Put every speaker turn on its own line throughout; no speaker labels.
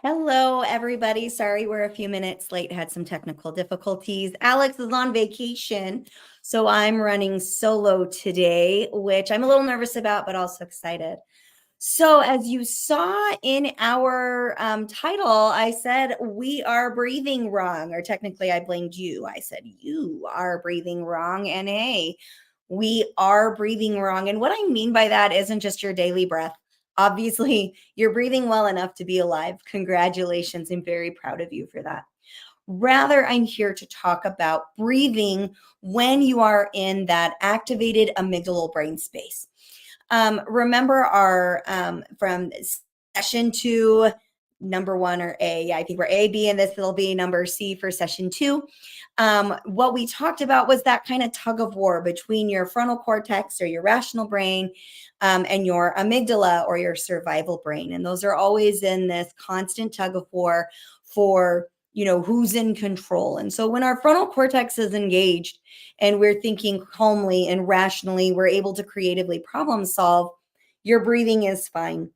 Hello, everybody. Sorry we're a few minutes late, had some technical difficulties. Alex is on vacation, so I'm running solo today, which I'm a little nervous about, but also excited. So, as you saw in our title, I said we are breathing wrong, or technically, I blamed you. I said you are breathing wrong, and hey, we are breathing wrong. And what I mean by that isn't just your daily breath. Obviously, you're breathing well enough to be alive. Congratulations. I'm very proud of you for that. Rather, I'm here to talk about breathing when you are in that activated amygdala brain space. Remember our from session 2, number 1 or A. Yeah, I think we're A, B, and this will be number C for session 2. What we talked about was that kind of tug of war between your frontal cortex or your rational brain and your amygdala or your survival brain. And those are always in this constant tug of war for who's in control. And so when our frontal cortex is engaged and we're thinking calmly and rationally, we're able to creatively problem solve, your breathing is fine.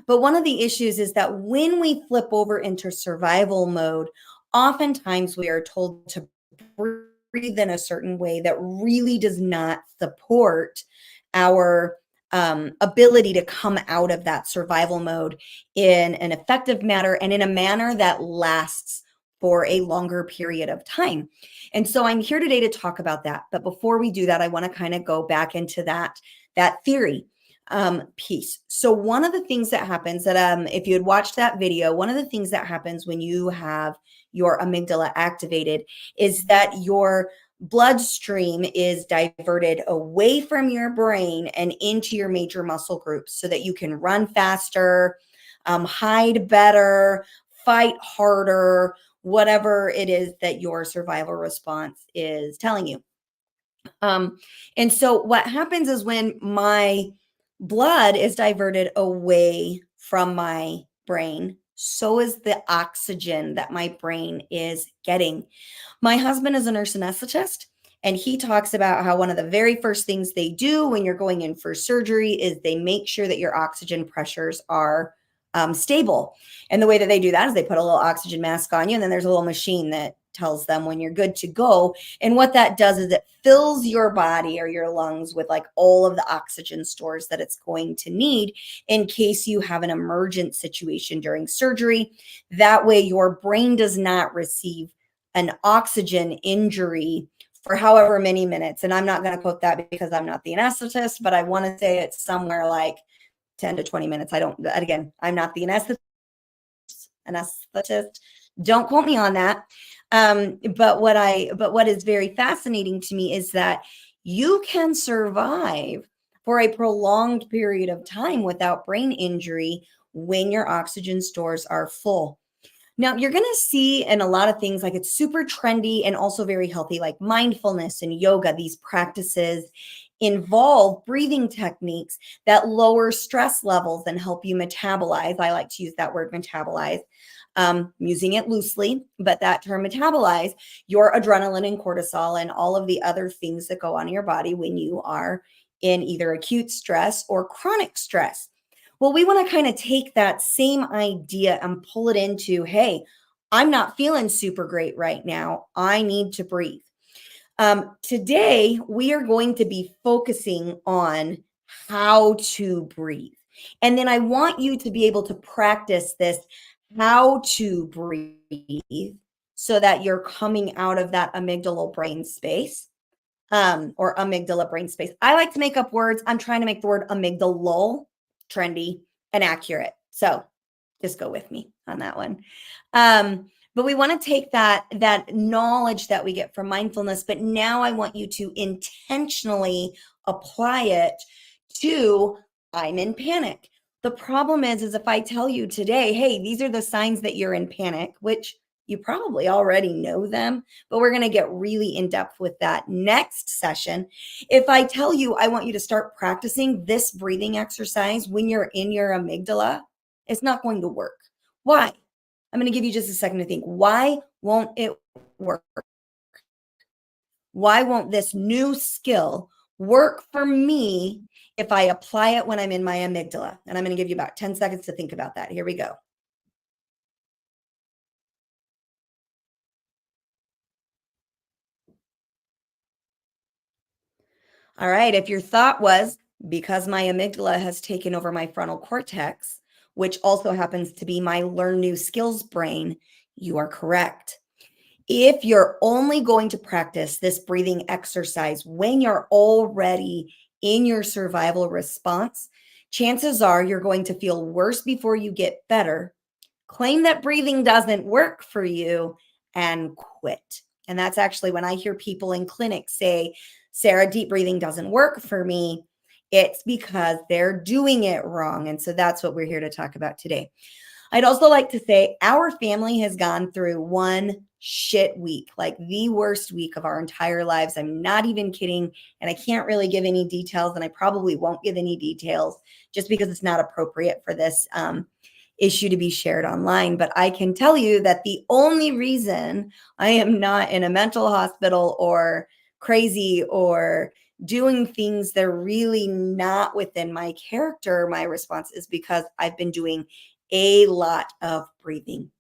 But one of the issues is that when we flip over into survival mode, oftentimes we are told to breathe in a certain way that really does not support our ability to come out of that survival mode in an effective manner and in a manner that lasts for a longer period of time. And so I'm here today to talk about that. But before we do that, I want to kind of go back into that theory piece. So one of the things that happens that if you had watched that video, one of the things that happens when you have your amygdala activated is that your bloodstream is diverted away from your brain and into your major muscle groups so that you can run faster, hide better, fight harder, whatever it is that your survival response is telling you. And so what happens is when my blood is diverted away from my brain, so is the oxygen that my brain is getting. My husband is a nurse anesthetist, and he talks about how one of the very first things they do when you're going in for surgery is they make sure that your oxygen pressures are stable. And the way that they do that is they put a little oxygen mask on you, and then there's a little machine that tells them when you're good to go. And what that does is it fills your body or your lungs with like all of the oxygen stores that it's going to need in case you have an emergent situation during surgery. That way your brain does not receive an oxygen injury for however many minutes. And I'm not going to quote that because I'm not the anesthetist, but I want to say it's somewhere like 10 to 20 minutes. I'm not the anesthetist. Don't quote me on that. But what is very fascinating to me is that you can survive for a prolonged period of time without brain injury when your oxygen stores are full. Now, you're going to see in a lot of things like it's super trendy and also very healthy, like mindfulness and yoga. These practices involve breathing techniques that lower stress levels and help you metabolize. I like to use that word metabolize, using it loosely, but that term metabolize your adrenaline and cortisol and all of the other things that go on in your body when you are in either acute stress or chronic stress. Well, we want to kind of take that same idea and pull it into, hey, I'm not feeling super great right now. I need to breathe. Today, we are going to be focusing on how to breathe. And then I want you to be able to practice this how to breathe so that you're coming out of that amygdala brain space or amygdala brain space. I like to make up words. I'm trying to make the word amygdala trendy and accurate. So just go with me on that one. But we want to take that knowledge that we get from mindfulness, but now I want you to intentionally apply it to I'm in panic. The problem is if I tell you today, hey, these are the signs that you're in panic, which you probably already know them, but we're going to get really in depth with that next session. If I tell you I want you to start practicing this breathing exercise when you're in your amygdala, it's not going to work. Why? I'm going to give you just a second to think. Why won't it work? Why won't this new skill work for me if I apply it when I'm in my amygdala? And I'm going to give you about 10 seconds to think about that. Here we go. All right. If your thought was because my amygdala has taken over my frontal cortex, which also happens to be my learn new skills brain, you are correct. If you're only going to practice this breathing exercise when you're already in your survival response, chances are you're going to feel worse before you get better, claim that breathing doesn't work for you, and quit. And that's actually when I hear people in clinics say, Sarah, deep breathing doesn't work for me. It's because they're doing it wrong. And so that's what we're here to talk about today. I'd also like to say our family has gone through one shit week, like the worst week of our entire lives. I'm not even kidding. And I can't really give any details, and I probably won't give any details just because it's not appropriate for this issue to be shared online. But I can tell you that the only reason I am not in a mental hospital or crazy or doing things that are really not within my character, my response is because I've been doing a lot of breathing.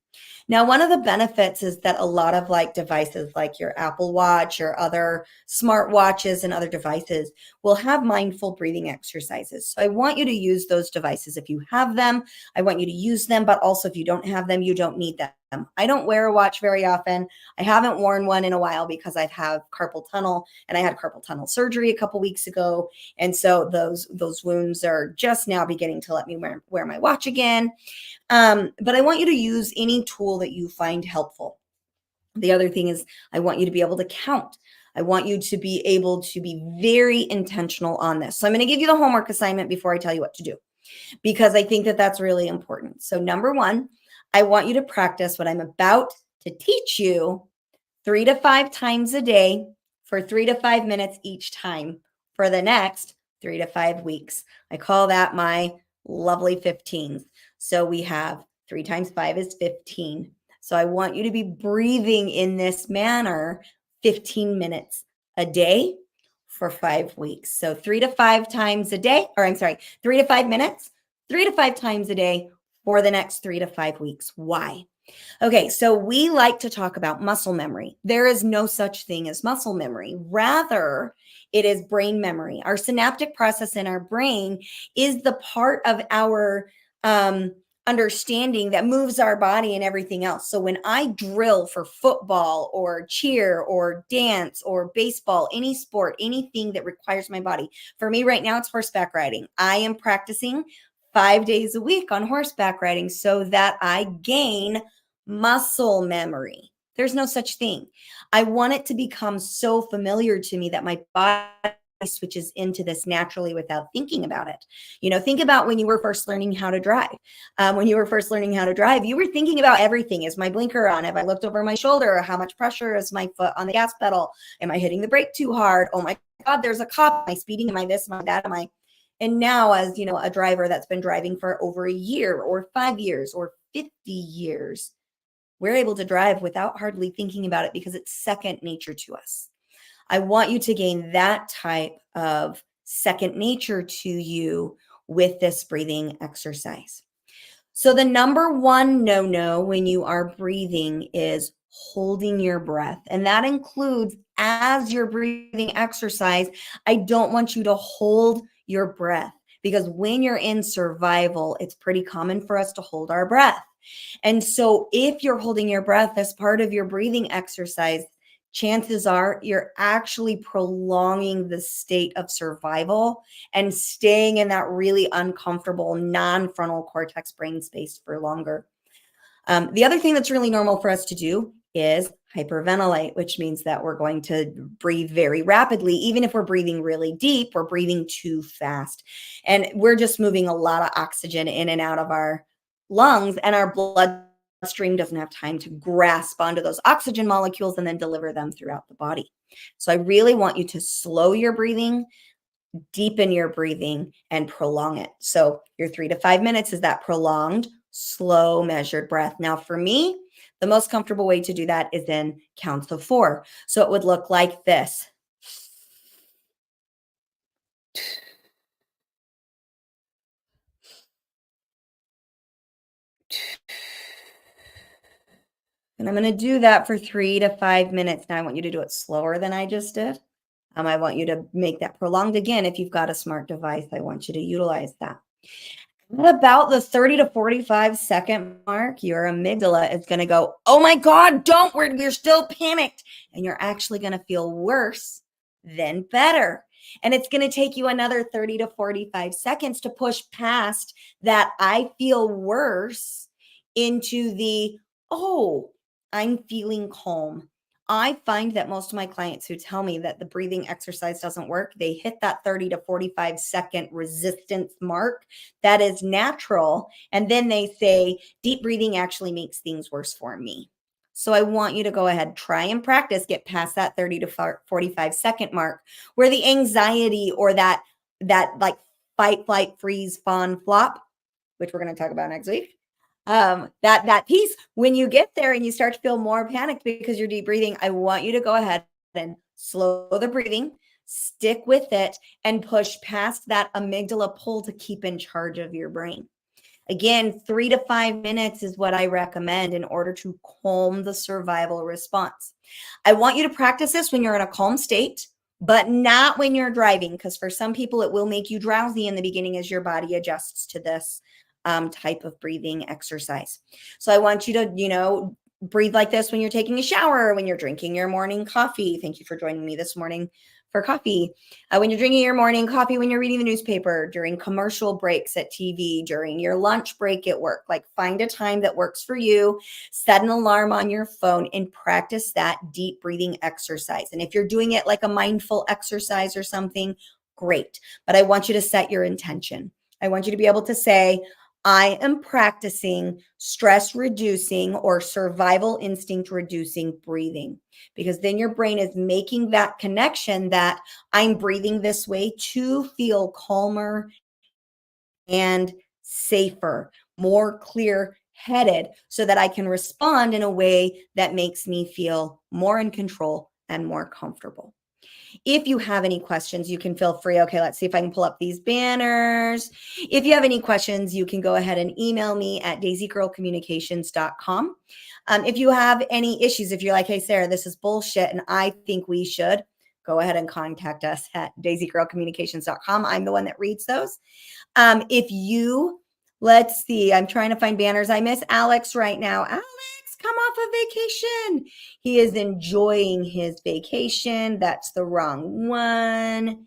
Now, one of the benefits is that a lot of like devices like your Apple Watch or other smart watches and other devices will have mindful breathing exercises. So I want you to use those devices if you have them. I want you to use them, but also if you don't have them, you don't need them. I don't wear a watch very often. I haven't worn one in a while because I've had carpal tunnel, and I had carpal tunnel surgery a couple weeks ago. And so those wounds are just now beginning to let me wear my watch again. But I want you to use any tool that you find helpful. The other thing is, I want you to be able to count. I want you to be able to be very intentional on this. So I'm going to give you the homework assignment before I tell you what to do, because I think that that's really important. So number one, I want you to practice what I'm about to teach you 3 to 5 times a day for 3 to 5 minutes each time for the next 3 to 5 weeks. I call that my lovely 15s. So we have 3 times 5 is 15. So I want you to be breathing in this manner 15 minutes a day for 5 weeks. So 3 to 5 times a day, or I'm sorry, 3 to 5 minutes, 3 to 5 times a day for the next 3 to 5 weeks. Why? Okay, so we like to talk about muscle memory. There is no such thing as muscle memory. Rather, it is brain memory. Our synaptic process in our brain is the part of our understanding that moves our body and everything else. So when I drill for football or cheer or dance or baseball, any sport, anything that requires my body, for me right now, it's horseback riding. I am practicing 5 days a week on horseback riding so that I gain muscle memory. There's no such thing. I want it to become so familiar to me that my body switches into this naturally without thinking about it. Think about when you were first learning how to drive. When you were first learning how to drive, you were thinking about everything. Is my blinker on? Have I looked over my shoulder? How much pressure is my foot on the gas pedal? Am I hitting the brake too hard? Oh my God, there's a cop. Am I speeding? Am I this? Am I that? Am I? And now, as a driver that's been driving for over a year or 5 years or 50 years, we're able to drive without hardly thinking about it because it's second nature to us. I want you to gain that type of second nature to you with this breathing exercise. So the number one no-no when you are breathing is holding your breath. And that includes as you're breathing exercise, I don't want you to hold your breath, because when you're in survival, it's pretty common for us to hold our breath. And so if you're holding your breath as part of your breathing exercise, chances are you're actually prolonging the state of survival and staying in that really uncomfortable non-frontal cortex brain space for longer. The other thing that's really normal for us to do is hyperventilate, which means that we're going to breathe very rapidly. Even if we're breathing really deep, we're breathing too fast. And we're just moving a lot of oxygen in and out of our lungs, and our bloodstream doesn't have time to grasp onto those oxygen molecules and then deliver them throughout the body. So I really want you to slow your breathing, deepen your breathing, and prolong it. So your 3 to 5 minutes is that prolonged, slow, measured breath. Now, for me, the most comfortable way to do that is in counts of 4. So it would look like this. And I'm going to do that for 3 to 5 minutes. Now I want you to do it slower than I just did. I want you to make that prolonged. Again, if you've got a smart device, I want you to utilize that. At about the 30 to 45-second mark, your amygdala is going to go, oh my God, don't, we're still panicked. And you're actually going to feel worse than better. And it's going to take you another 30 to 45 seconds to push past that I feel worse into the, oh, I'm feeling calm. I find that most of my clients who tell me that the breathing exercise doesn't work, they hit that 30 to 45-second resistance mark. That is natural. And then they say, deep breathing actually makes things worse for me. So I want you to go ahead, try and practice, get past that 30 to 45-second mark where the anxiety or that like fight, flight, freeze, fawn, flop, which we're going to talk about next week. That piece, when you get there and you start to feel more panicked because you're deep breathing, I want you to go ahead and slow the breathing, stick with it, and push past that amygdala pull to keep in charge of your brain. Again, 3 to 5 minutes is what I recommend in order to calm the survival response. I want you to practice this when you're in a calm state, but not when you're driving, because for some people, it will make you drowsy in the beginning as your body adjusts to this type of breathing exercise. So I want you to, breathe like this when you're taking a shower, when you're drinking your morning coffee. Thank you for joining me this morning for coffee. When you're drinking your morning coffee, when you're reading the newspaper, during commercial breaks at TV, during your lunch break at work. Like, find a time that works for you, set an alarm on your phone, and practice that deep breathing exercise. And if you're doing it like a mindful exercise or something, great. But I want you to set your intention. I want you to be able to say, I am practicing stress reducing or survival instinct reducing breathing, because then your brain is making that connection that I'm breathing this way to feel calmer and safer, more clear headed, so that I can respond in a way that makes me feel more in control and more comfortable. If you have any questions, you can feel free. Okay, let's see if I can pull up these banners. If you have any questions, you can go ahead and email me at daisygirlcommunications.com. If you have any issues, if you're like, hey, Sarah, this is bullshit and I think we should, go ahead and contact us at daisygirlcommunications.com. I'm the one that reads those. Let's see, I'm trying to find banners. I miss Alex right now. Alex, come off of vacation. He is enjoying his vacation. That's the wrong one.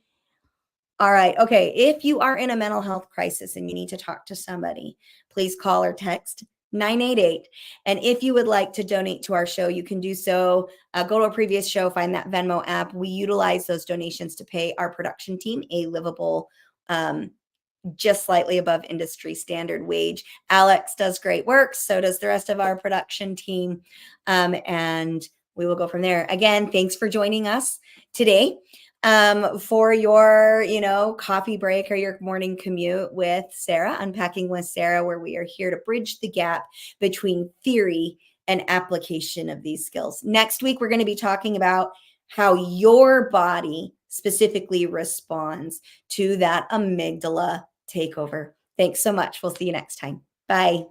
All right. Okay. If you are in a mental health crisis and you need to talk to somebody, please call or text 988. And if you would like to donate to our show, you can do so. Go to a previous show, find that Venmo app. We utilize those donations to pay our production team a livable, just slightly above industry standard wage. Alex does great work. So does the rest of our production team. And we will go from there. Again, thanks for joining us today for your, coffee break or your morning commute with Sarah, Unpacking with Sarah, where we are here to bridge the gap between theory and application of these skills. Next week, we're going to be talking about how your body specifically responds to that amygdala takeover. Thanks so much. We'll see you next time. Bye.